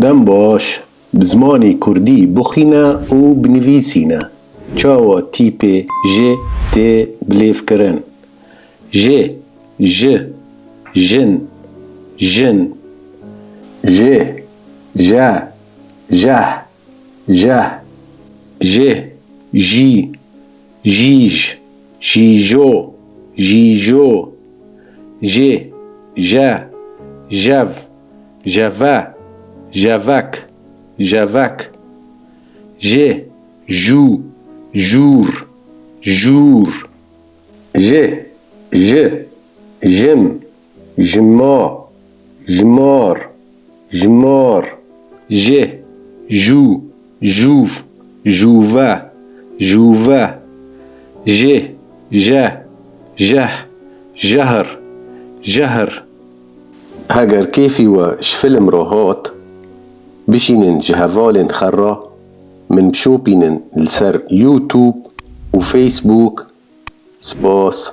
دم باش بزمانی کردی بخینا و بنویسینا. چاوا تیپ ج تی بلیف کرن. ج جن جن. ج جه جه. ج جیج جیجو. ج جوه جوک. ج جور جم جمار. ج جووه ج جهر. هاگر كيفي وشفلم روهات بشينن جهفالن خرا من بشوبينن لسر يوتيوب وفيسبوك سباس.